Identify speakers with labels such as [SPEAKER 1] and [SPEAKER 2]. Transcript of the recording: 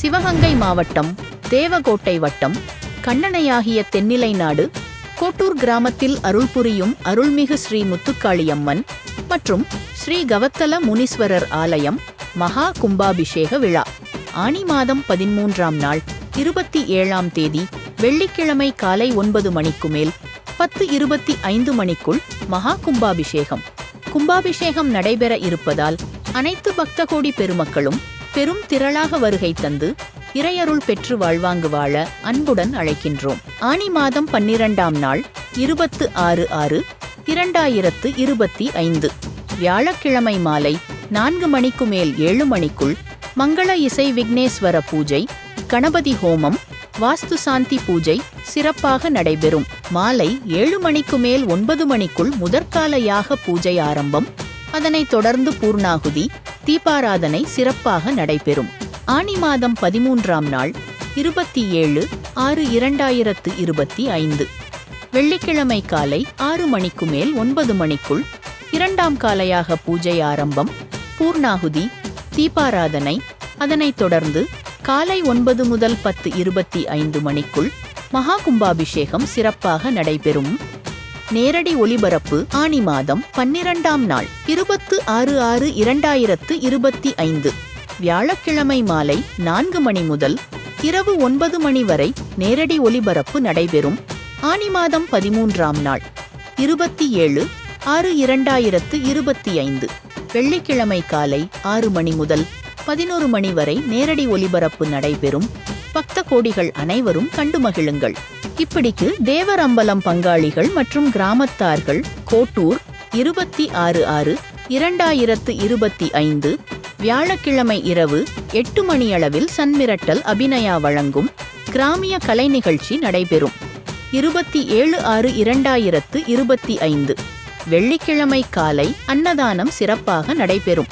[SPEAKER 1] சிவகங்கை மாவட்டம் தேவகோட்டை வட்டம் கண்ணனையாகிய தென்னிலை நாடு கோட்டூர் கிராமத்தில் அருள் புரியும் அருள்மிகு ஸ்ரீ முத்துக்காளியம்மன் மற்றும் ஸ்ரீ கவத்தல முனீஸ்வரர் ஆலயம் மகா கும்பாபிஷேக விழா ஆனி மாதம் 13ஆம் நாள் 27ஆம் தேதி வெள்ளிக்கிழமை காலை 9 மணிக்கு மேல் 10:25 மணிக்குள் மகா கும்பாபிஷேகம். கும்பாபிஷேகம் நடைபெற இருப்பதால் அனைத்து பக்த கோடி பெருமக்களும் பெரும் திரளாக வருகை தந்து இறையருள் பெற்று வாழ்வாங்கு வாழ அன்புடன் அழைக்கின்றோம். ஆனி மாதம் 12ஆம் நாள் 26/6/2025 வியாழக்கிழமை மாலை 4 மணிக்கு மேல் 7 மணிக்குள் மங்கள இசை விக்னேஸ்வர பூஜை, கணபதி ஹோமம், வாஸ்து சாந்தி பூஜை சிறப்பாக நடைபெறும். மாலை 7 மணிக்கு மேல் 9 மணிக்குள் முதற்கால யாக பூஜை ஆரம்பம். அதனைத் தொடர்ந்து பூர்ணாகுதி, தீபாராதனை சிறப்பாக நடைபெறும். ஆனி மாதம் 13ஆம் நாள் 27/6/2025 வெள்ளிக்கிழமை காலை 6 மணிக்கு மேல் 9 மணிக்குள் 2ஆம் காலையாக பூஜை ஆரம்பம், பூர்ணாகுதி, தீபாராதனை. அதனைத் தொடர்ந்து காலை 9 முதல் 10:25 மணிக்குள் மகா கும்பாபிஷேகம் சிறப்பாக நடைபெறும். நேரடி ஒலிபரப்பு ஆனி மாதம் 12ஆம் நாள் 26/6/2025 வியாழக்கிழமை மாலை 4 மணி முதல் இரவு 9 மணி வரை நேரடி ஒலிபரப்பு நடைபெறும். ஆனி மாதம் 13ஆம் நாள் 27/6/2025 வெள்ளிக்கிழமை காலை 6 மணி முதல் 11 மணி வரை நேரடி ஒலிபரப்பு நடைபெறும். பக்த கோடிகள் அனைவரும் கண்டு மகிழுங்கள். இப்படிக்கு தேவர் அம்பலம் பங்காளிகள் மற்றும் கிராமத்தார்கள் கோட்டூர் 26/6/2025 வியாழக்கிழமை இரவு 8 மணியளவில் சன்மிரட்டல் அபிநயா வழங்கும் கிராமிய கலை நிகழ்ச்சி நடைபெறும். 27/6/2025 வெள்ளிக்கிழமை காலை அன்னதானம் சிறப்பாக நடைபெறும்.